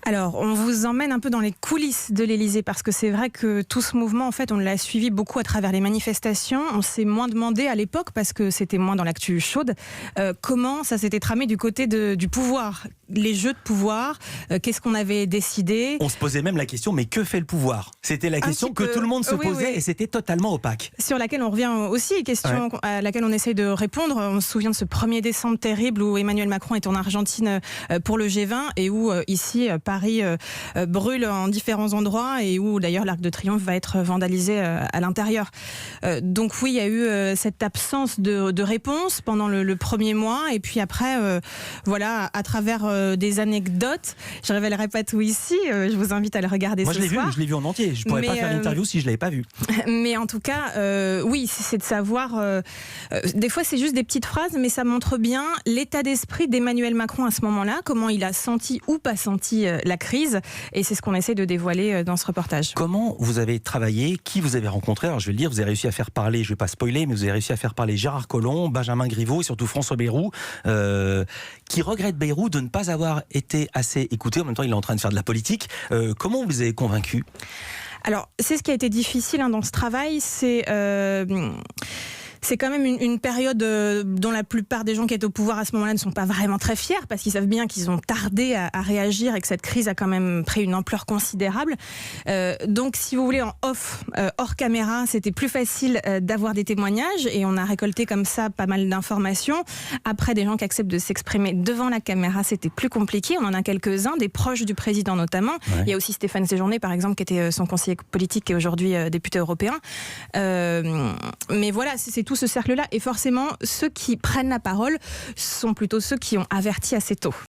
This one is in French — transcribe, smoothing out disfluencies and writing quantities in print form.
Alors, on vous emmène un peu dans les coulisses de l'Élysée parce que c'est vrai que tout ce mouvement, en fait, on l'a suivi beaucoup à travers les manifestations. On s'est moins demandé à l'époque, parce que c'était moins dans l'actu chaude, comment ça s'était tramé du côté du pouvoir. Les jeux de pouvoir, qu'est-ce qu'on avait décidé. On se posait même la question, mais que fait le pouvoir? C'était la question que tout le monde se posait et c'était totalement opaque. Sur laquelle on revient aussi, question à laquelle on essaye de répondre. On se souvient de ce 1er décembre terrible où Emmanuel Macron est en Argentine pour le G20 et où ici, Paris brûle en différents endroits et où d'ailleurs l'Arc de Triomphe va être vandalisé à l'intérieur. Donc oui, il y a eu cette absence de réponse pendant le premier mois et puis après, voilà, à travers des anecdotes, je ne révélerai pas tout ici, je vous invite à le regarder ce soir. Moi je l'ai vu en entier, je ne pourrais pas faire l'interview si je ne l'avais pas vu. Mais en tout cas, oui, c'est de savoir, des fois c'est juste des petites phrases, mais ça montre bien l'état d'esprit d'Emmanuel Macron à ce moment-là, comment il a senti ou pas senti la crise, et c'est ce qu'on essaie de dévoiler dans ce reportage. Comment vous avez travaillé? Qui vous avez rencontré? Alors je vais le dire, vous avez réussi à faire parler, je ne vais pas spoiler, mais vous avez réussi à faire parler Gérard Collomb, Benjamin Griveaux et surtout François Bayrou, qui regrette Bayrou de ne pas avoir été assez écouté. En même temps, il est en train de faire de la politique. Comment vous avez convaincu? Alors, c'est ce qui a été difficile dans ce travail, c'est quand même une période dont la plupart des gens qui étaient au pouvoir à ce moment-là ne sont pas vraiment très fiers parce qu'ils savent bien qu'ils ont tardé à réagir et que cette crise a quand même pris une ampleur considérable. Donc, si vous voulez, en off, hors caméra, c'était plus facile d'avoir des témoignages et on a récolté comme ça pas mal d'informations. Après, des gens qui acceptent de s'exprimer devant la caméra, c'était plus compliqué. On en a quelques-uns, des proches du président notamment. Ouais. Il y a aussi Stéphane Séjourné, par exemple, qui était son conseiller politique et aujourd'hui député européen. Mais voilà, c'est tout ce cercle-là. Et forcément, ceux qui prennent la parole sont plutôt ceux qui ont averti assez tôt.